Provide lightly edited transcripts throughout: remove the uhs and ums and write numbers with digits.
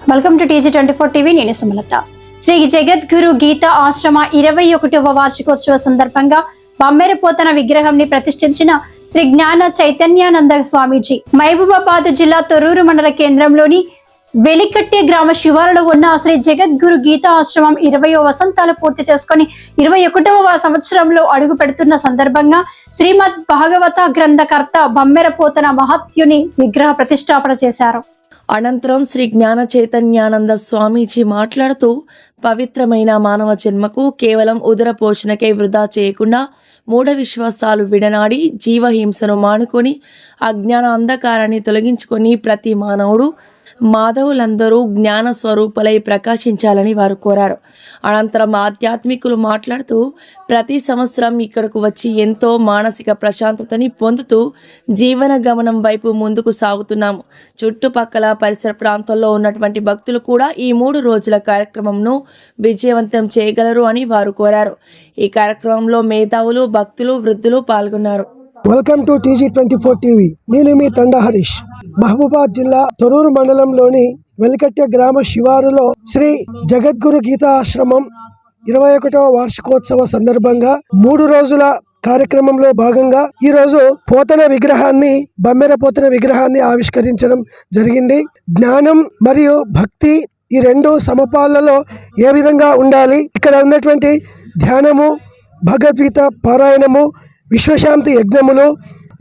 Welcome to TG24 TV. నేను సుమలత. శ్రీ జగద్గురు గీత ఆశ్రమ 21వ వార్షికోత్సవ సందర్భంగా బమ్మెరపోతన విగ్రహంని ప్రతిష్ఠించిన శ్రీ జ్ఞాన చైతన్యానంద స్వామీజీ మహబూబాబాద్ జిల్లా తొర్రూరు మండల కేంద్రంలోని వెలికట్టె గ్రామ శివారులో ఉన్న శ్రీ జగద్గురు గీత ఆశ్రమం 20వ వసంతాలు పూర్తి చేసుకుని 21వ సంవత్సరంలో అడుగు పెడుతున్న సందర్భంగా శ్రీమద్ భాగవత గ్రంథకర్త బమ్మెరపోతన మహత్యుని విగ్రహ ప్రతిష్టాపన చేశారు. అనంతరం శ్రీ జ్ఞాన చైతన్యానంద స్వామీజీ మాట్లాడుతూ పవిత్రమైన మానవ జన్మకు కేవలం ఉదర పోషణకై వృధా చేయకుండా మూఢ విశ్వాసాలు విడనాడి జీవహింసను మానుకొని అజ్ఞాన అంధకారాన్ని తొలగించుకొని ప్రతి మానవుడు మాధవులందరూ జ్ఞాన స్వరూపులై ప్రకాశించాలని వారు కోరారు. అనంతరం ఆధ్యాత్మికులు మాట్లాడుతూ ప్రతి సంవత్సరం ఇక్కడకు వచ్చి ఎంతో మానసిక ప్రశాంతతని పొందుతూ జీవన గమనం వైపు ముందుకు సాగుతున్నాము. చుట్టుపక్కల పరిసర ప్రాంతాల్లో ఉన్నటువంటి భక్తులు కూడా ఈ 3 రోజుల కార్యక్రమంను విజయవంతం చేయగలరు అని వారు కోరారు. ఈ కార్యక్రమంలో మేధావులు, భక్తులు, వృద్ధులు పాల్గొన్నారు. Welcome to TG24 TV. నేను మీ తండా హరీష్. మహబూబాబాద్ జిల్లా తొర్రూరు మండలంలోని వెలికట్టె గ్రామ శివారులో శ్రీ జగద్గురు గీతా ఆశ్రమం 21వ వార్షికోత్సవ సందర్భంగా 3 రోజుల కార్యక్రమంలో భాగంగా ఈ రోజు బమ్మెర పోతన విగ్రహాన్ని ఆవిష్కరించడం జరిగింది. జ్ఞానం మరియు భక్తి ఈ 2 సమపాలలో ఏ విధంగా ఉండాలి, ఇక్కడ ఉన్నటువంటి ధ్యానము, భగవద్గీత పారాయణము, విశ్వశాంతి యజ్ఞములు,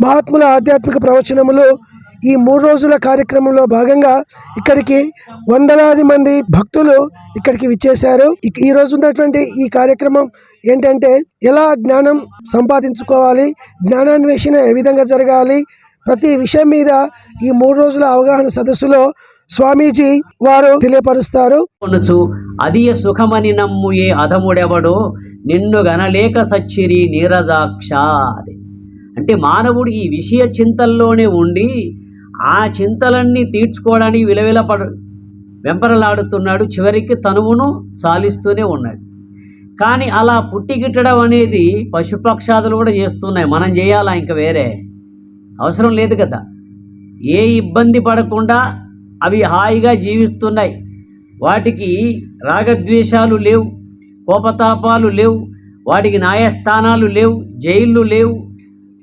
మహాత్ముల ఆధ్యాత్మిక ప్రవచనములు ఈ 3 రోజుల కార్యక్రమంలో భాగంగా ఇక్కడికి వందలాది మంది భక్తులు ఇక్కడికి విచ్చేశారు. ఈ రోజు ఉన్నటువంటి ఈ కార్యక్రమం ఏంటంటే ఎలా జ్ఞానం సంపాదించుకోవాలి, జ్ఞానాన్వేషణ ఏ విధంగా జరగాలి, ప్రతి విషయం మీద ఈ 3 రోజుల అవగాహన సదస్సులో స్వామీజీ వారు తెలియపరుస్తారు. అదియ సుఖమని నమ్ము ఏ అధముడెవడో నిన్ను గనలేక సచ్చిరి నీరజాక్ష. అంటే మానవుడు ఈ విషయ చింతల్లోనే ఉండి ఆ చింతలన్నీ తీర్చుకోవడానికి వెంపరలాడుతున్నాడు. చివరికి తనువును చాలిస్తూనే ఉన్నాడు. కానీ అలా పుట్టిగిట్టడం అనేది పశుపక్షాదులు కూడా చేస్తున్నాయి. మనం చేయాలా? ఇంకా వేరే అవసరం లేదు కదా. ఏ ఇబ్బంది పడకుండా అవి హాయిగా జీవిస్తున్నాయి. వాటికి రాగద్వేషాలు లేవు, కోపతాపాలు లేవు, వాటికి న్యాయస్థానాలు లేవు, జైళ్ళు లేవు,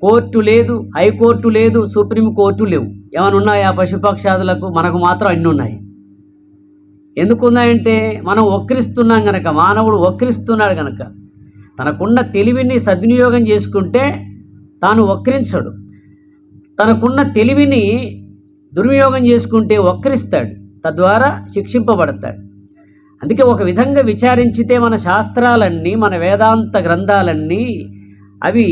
కోర్టు లేదు, హైకోర్టు లేదు, సుప్రీంకోర్టు లేవు. ఏమైనా ఉన్నాయా పశుపక్షాదులకు? మనకు మాత్రం అన్నీ ఉన్నాయి. ఎందుకున్నాయంటే మనం వక్రిస్తున్నాం గనక, మానవుడు వక్రిస్తున్నాడు గనక. తనకున్న తెలివిని సద్వినియోగం చేసుకుంటే తాను వక్రించడు, తనకున్న తెలివిని దుర్వినియోగం చేసుకుంటే వక్రిస్తాడు, తద్వారా శిక్షింపబడతాడు. అందుకే ఒక విధంగా విచారించితే మన శాస్త్రాలన్నీ, మన వేదాంత గ్రంథాలన్నీ అవి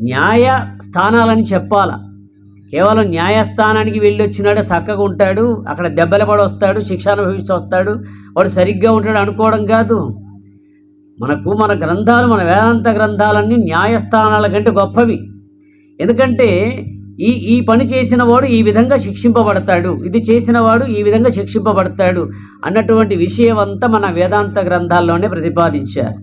న్యాయ స్థానాలని చెప్పాల. కేవలం న్యాయస్థానానికి వెళ్ళి వచ్చినాడు చక్కగా ఉంటాడు, అక్కడ దెబ్బలు పడి వస్తాడు, శిక్ష అనుభవించి వస్తాడు, వాడు సరిగ్గా ఉంటాడు అనుకోవడం కాదు. మన గ్రంథాలు, మన వేదాంత గ్రంథాలన్నీ న్యాయస్థానాల కంటే గొప్పవి. ఎందుకంటే ఈ పని చేసిన వాడు ఈ విధంగా శిక్షింపబడతాడు, ఇది చేసిన వాడు ఈ విధంగా శిక్షింపబడతాడు అన్నటువంటి విషయం అంతా మన వేదాంత గ్రంథాల్లోనే ప్రతిపాదించారు.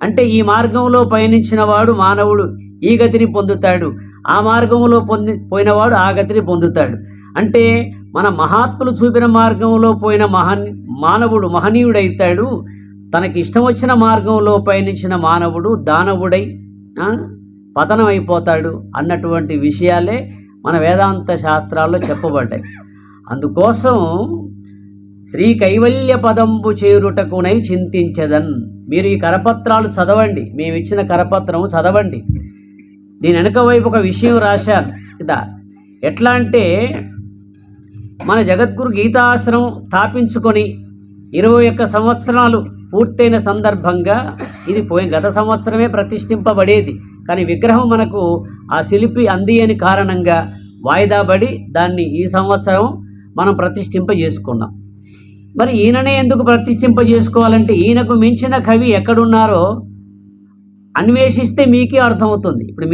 అంటే ఈ మార్గంలో పయనించిన వాడు మానవుడు ఈ గతిని పొందుతాడు, ఆ మార్గంలో పోయినవాడు ఆ గతిని పొందుతాడు. అంటే మన మహాత్ములు చూపిన మార్గంలో పోయిన మానవుడు మహనీయుడైతాడు, తనకి ఇష్టం వచ్చిన మార్గంలో పయనించిన మానవుడు దానవుడై పతనం అయిపోతాడు అన్నటువంటి విషయాలే మన వేదాంత శాస్త్రాల్లో చెప్పబడ్డాయి. అందుకోసం శ్రీ కైవల్య పదంబు చేరుటకునై చింతించదన్. మీరు ఈ కరపత్రాలు చదవండి, మేము ఇచ్చిన కరపత్రము చదవండి. దీని వెనక వైపు ఒక విషయం రాశాను కదా. ఎట్లా అంటే మన జగద్గురు గీతాశ్రమం స్థాపించుకొని 21 సంవత్సరాలు పూర్తయిన సందర్భంగా ఇది గత సంవత్సరమే ప్రతిష్ఠింపబడేది. కానీ విగ్రహం మనకు ఆ శిల్పి అందియని కారణంగా వాయిదా పడి దాన్ని ఈ సంవత్సరం మనం ప్రతిష్ఠింపజేసుకున్నాం. మరి ఈయననే ఎందుకు ప్రతిష్ఠింపజేసుకోవాలంటే ఈయనకు మించిన కవి ఎక్కడున్నారో అన్వేషిస్తే మీకే అర్థమవుతుంది. ఇప్పుడు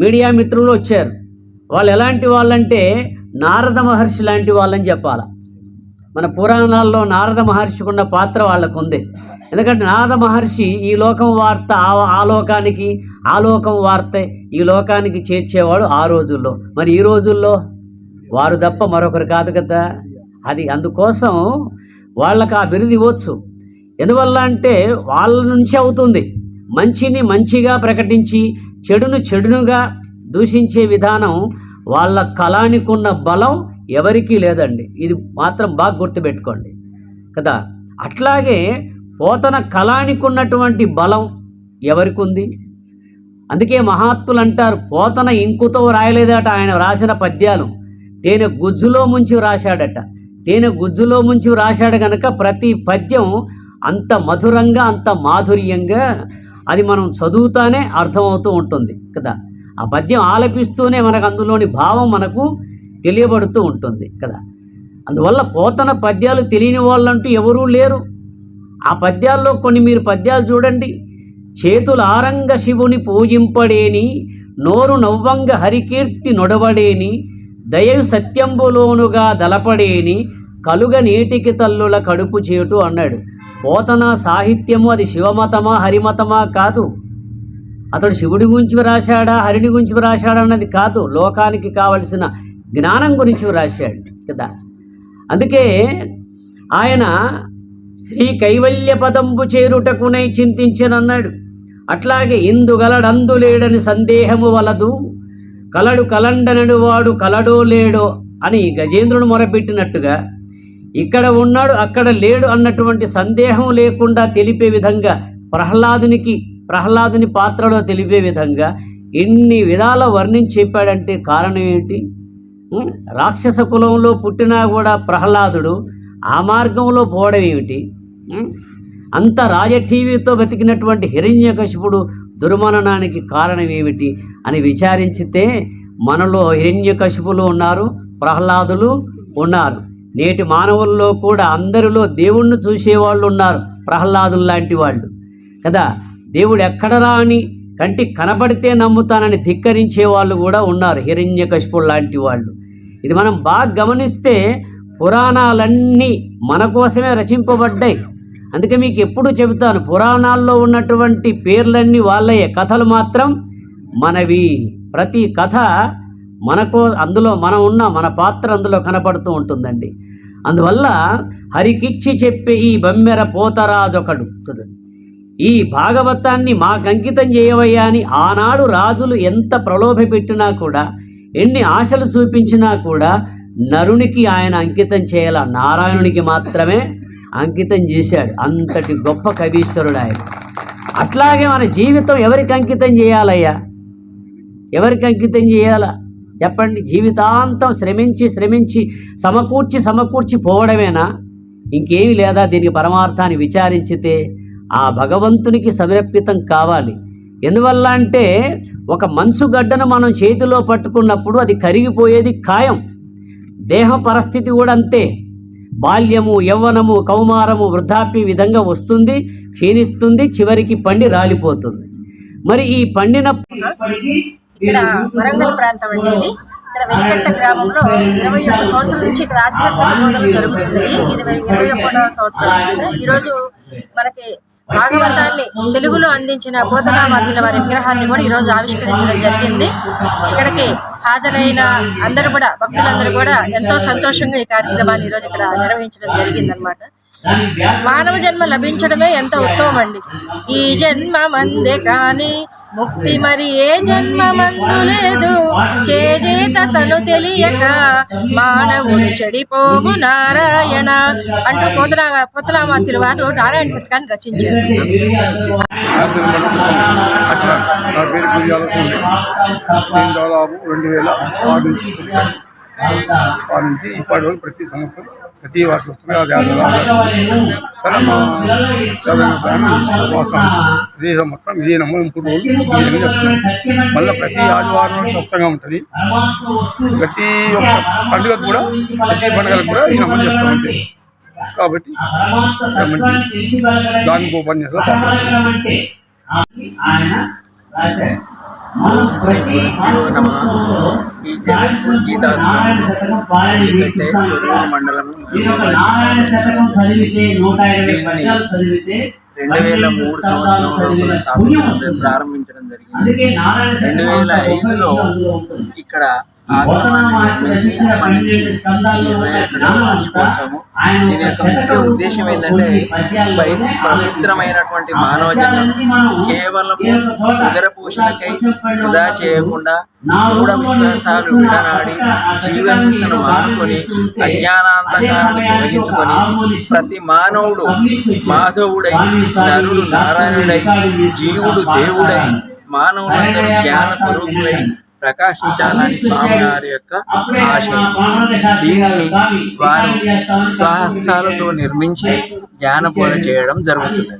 మీడియా మిత్రులు వచ్చారు, వాళ్ళు ఎలాంటి వాళ్ళంటే నారద మహర్షి లాంటి వాళ్ళని చెప్పాలి. మన పురాణాల్లో నారద మహర్షికి ఉన్న పాత్ర వాళ్ళకు ఉంది. ఎందుకంటే నారద మహర్షి ఈ లోకం వార్త ఆ లోకం వార్త ఈ లోకానికి చేర్చేవాడు ఆ రోజుల్లో. మరి ఈ రోజుల్లో వారు తప్ప మరొకరు కాదు కదా. అది అందుకోసం వాళ్ళకి ఆ బిరుదు ఇవ్వచ్చు. ఎందువల్ల అంటే వాళ్ళ నుంచి అవుతుంది. మంచిని మంచిగా ప్రకటించి చెడును చెడునుగా దూషించే విధానం వాళ్ళ కళానికి ఉన్న బలం ఎవరికీ లేదండి. ఇది మాత్రం బాగా గుర్తుపెట్టుకోండి కదా. అట్లాగే పోతన కళానికి ఉన్నటువంటి బలం ఎవరికి ఉంది? అందుకే మహాత్ములు అంటారు, పోతన ఇంకుతో రాయలేదట ఆయన రాసిన పద్యాలు, తేనె గుజ్జులో ముంచి రాశాడట. తేనె గుజ్జులో ముంచి రాశాడు కనుక ప్రతి పద్యం అంత మధురంగా అంత మాధుర్యంగా అది మనం చదువుతానే అర్థమవుతూ ఉంటుంది కదా. ఆ పద్యం ఆలపిస్తూనే మనకు అందులోని భావం మనకు తెలియబడుతూ ఉంటుంది కదా. అందువల్ల పోతన పద్యాలు తెలియని వాళ్ళంటూ ఎవరూ లేరు. ఆ పద్యాల్లో కొన్ని మీరు పద్యాలు చూడండి. చేతుల ఆరంగ శివుని పూజింపడేని, నోరు నవ్వంగ హరికీర్తి నొడవడేని, దయయు సత్యంబులోనుగా దలపడేని, కలుగ నీటికి తల్లుల కడుపు చేటు అన్నాడు. పోతన సాహిత్యము అది శివమతమా హరిమతమా కాదు. అతడు శివుడి గురించి రాశాడా హరిని గురించి రాశాడా అన్నది కాదు, లోకానికి కావలసిన జ్ఞానం గురించి రాశాడు కదా. అందుకే ఆయన శ్రీ కైవల్య పదంబు చేరుటకునై చింతించనన్నాడు. అట్లాగే ఇందుగలడందు లేడని సందేహము వలదు, కలడు కలండనడు వాడు కలడో లేడో అని గజేంద్రుడు మొరపెట్టినట్టుగా ఇక్కడ ఉన్నాడు అక్కడ లేడు అన్నటువంటి సందేహం లేకుండా తెలిపే విధంగా ప్రహ్లాదుని పాత్రలో తెలిపే విధంగా ఎన్ని విధాల వర్ణించి చెప్పాడంటే కారణం ఏంటి? రాక్షస కులంలో పుట్టినా కూడా ప్రహ్లాదుడు ఆ మార్గంలో పోవడం ఏమిటి? అంత రాజఠీవితో బతికినటువంటి హిరణ్యకశిపుడు దుర్మరణానికి కారణం ఏమిటి అని విచారించితే మనలో హిరణ్యకశిపులు ఉన్నారు, ప్రహ్లాదులు ఉన్నారు. నేటి మానవుల్లో కూడా అందరిలో దేవుణ్ణి చూసేవాళ్ళు ఉన్నారు, ప్రహ్లాదులు లాంటి వాళ్ళు కదా. దేవుడు ఎక్కడరా అని కంటికి కనబడితే నమ్ముతానని ధిక్కరించే వాళ్ళు కూడా ఉన్నారు, హిరణ్యకశిపుడు లాంటి వాళ్ళు. ఇది మనం బాగా గమనిస్తే పురాణాలన్నీ మన కోసమే రచింపబడ్డాయి. అందుకే మీకు ఎప్పుడు చెబుతాను, పురాణాల్లో ఉన్నటువంటి పేర్లన్నీ వాళ్ళయే, కథలు మాత్రం మనవి. ప్రతి కథ అందులో మన పాత్ర అందులో కనపడుతూ ఉంటుందండి. అందువల్ల హరికిచ్చి చెప్పే ఈ బమ్మెర పోతరాజొకడు, ఈ భాగవతాన్ని మాకు అంకితం చేయవయ్యా అని ఆనాడు రాజులు ఎంత ప్రలోభ పెట్టినా కూడా, ఎన్ని ఆశలు చూపించినా కూడా నరునికి ఆయన అంకితం చేయాల, నారాయణునికి మాత్రమే అంకితం చేశాడు. అంతటి గొప్ప కవీశ్వరుడు ఆయన. అట్లాగే మన జీవితం ఎవరికి అంకితం చేయాలయ్యా? ఎవరికి అంకితం చేయాలా చెప్పండి? జీవితాంతం శ్రమించి సమకూర్చి పోవడమేనా? ఇంకేమీ లేదా? దీనికి పరమార్థాన్ని విచారించితే ఆ భగవంతునికి సమర్పితం కావాలి. ఎందువల్ల అంటే ఒక మంచుగడ్డను మనం చేతిలో పట్టుకున్నప్పుడు అది కరిగిపోయేది ఖాయం. దేహ పరిస్థితి కూడా అంతే. బాల్యము, యవ్వనము, కౌమారము, వృద్ధాప్య విధంగా వస్తుంది, క్షీణిస్తుంది, చివరికి పండి రాలిపోతుంది. మరి ఈ పండిన ఇక్కడ వరంగల్ ప్రాంతం అండి. ఇక్కడ వెలికట్ట గ్రామంలో 21 సంవత్సరాల నుంచి ఇక్కడ ఆధ్యాత్మిక బోధనలు జరుగుతున్నాయి. ఇది 21వ సంవత్సరం. ఈరోజు మనకి భాగవతాన్ని తెలుగులో అందించిన పోతనామాత్యుల వారి విగ్రహాన్ని కూడా ఈరోజు ఆవిష్కరించడం జరిగింది. ఇక్కడికి హాజరైన అందరూ కూడా, భక్తులందరూ కూడా ఎంతో సంతోషంగా ఈ కార్యక్రమాన్ని ఈరోజు ఇక్కడ నిర్వహించడం జరిగిందనమాట. మానవ జన్మ లభించడమే ఎంతో ఉత్తమం అండి. ఈ జన్మ మందే కానీ ముక్తి మరి ఏ జన్మ మందు లేదు, చేజేత తను తెలియక మానవుడు చెడిపోవు నారాయణ అంటూ పోతనామాత్యుల వారు నారాయణ శతకాన్ని రచించారు. దాదాపు 2006 నుంచి ఇప్పటి వరకు ప్రతి సంవత్సరం ప్రతి వర్షం వస్తుంది. ఇదే సంవత్సరం ఇదే నమ్మకం రోజులు మళ్ళీ ప్రతి ఆదివారం స్వచ్ఛంగా ఉంటుంది. ప్రతి ఒక్క పండుగకు కూడా ప్రతి పండుగలకు కూడా ఈ నమ్మకం చేస్తూ ఉంటుంది. కాబట్టి దానికి ఓపెన్ చేస్తారు. ఈ జగద్గురు గీతాశ్రమం మండలము 2003 సంవత్సరంలో ప్రారంభించడం జరిగింది. 2005లో ఇక్కడ ఆశ్రమాన్ని నిర్మించి అప్పటి నుంచి ఈ 21వ వార్షికోత్సవము. దీని యొక్క ముఖ్య ఉద్దేశం ఏంటంటే పవిత్రమైనటువంటి మానవ జన్మ కేవలం ఉదర పోషణకై వృధా చేయకుండా మూఢ విశ్వాసాలు విడనాడి జీవహింసను మానుకొని అజ్ఞానాంధకారాన్ని తొలగించుకొని ప్రతి మానవుడు మాధవుడై నరుడు నారాయణుడై జీవుడు దేవుడై మానవులందరూ జ్ఞాన స్వరూపులై ప్రకాశించాలని స్వామివారి యొక్క ఆశయం. దీన్ని వారు స్వహస్తాలతో నిర్మించి జ్ఞానబోధ చేయడం జరుగుతుంది.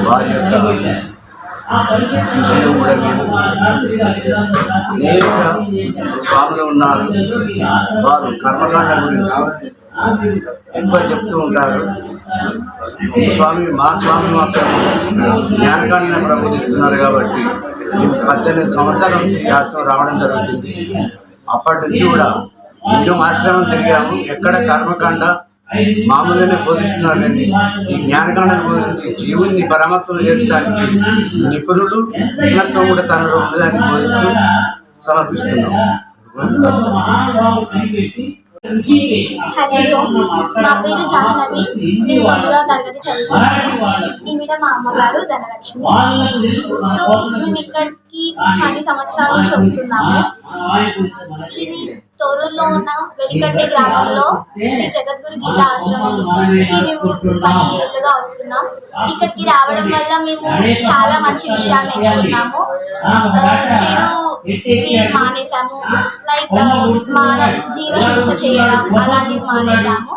వారి యొక్క నేరుగా స్వాములు ఉన్నారు. వారు కర్మకాండ గురించి ఎక్కువ చెప్తూ ఉంటారు. మా స్వామి మాత్రం జ్ఞానకాండను ప్రబోధిస్తున్నారు కాబట్టి 18 సంవత్సరాల నుంచి ఈ ఆశ్రమం రావడం జరుగుతుంది. అప్పటి నుంచి కూడా ఎన్నో ఆశ్రమం తిరిగాము. ఎక్కడ కర్మకాండ మామూలుగానే బోధిస్తున్నారు కానీ ఈ జ్ఞానకాండను బోధించి జీవుని పరమాత్మను చేర్చడానికి నిపుణులు కూడా తనలో ఉండదాన్ని బోధిస్తూ సమర్పిస్తున్నాం. హలో, నా పేరు జాహ్నవి. నేను 9వ తరగతి చదువుతున్నాను. ఈవిడ మా అమ్మగారు ధనలక్ష్మి. సో మేము ఇక్కడికి 10 సంవత్సరాల నుంచి వస్తున్నాము. ఇది తొర్రూరులో ఉన్న వెలికట్టె గ్రామంలో శ్రీ జగద్గురు గీతా ఆశ్రమంకి మేము 10 ఏళ్ళుగా వస్తున్నాం. ఇక్కడికి రావడం వల్ల మేము చాలా మంచి విషయాలు నేర్చుకున్నాము. చెడు మానేసాము, లైక్ జీవహింస చేయడం అలాంటివి మానేసాము.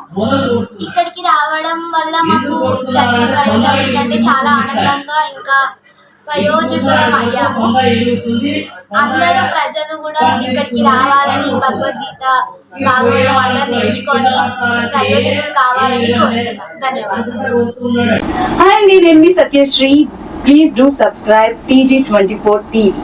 ఇక్కడికి రావడం వల్ల మాకు జరిగిన ప్రయోజనం ఏంటంటే చాలా ఆనందంగా ఇంకా ప్రయోజకులం అయ్యాము. అందరూ ప్రజలు కూడా ఇక్కడికి రావాలని భగవద్గీత భాగవతం అందరూ నేర్చుకొని ప్రయోజకులు కావాలని కోరుతున్నాను. ధన్యవాదాలు. Hi, నేను మీ Satyasri. Please do subscribe TG24 TV.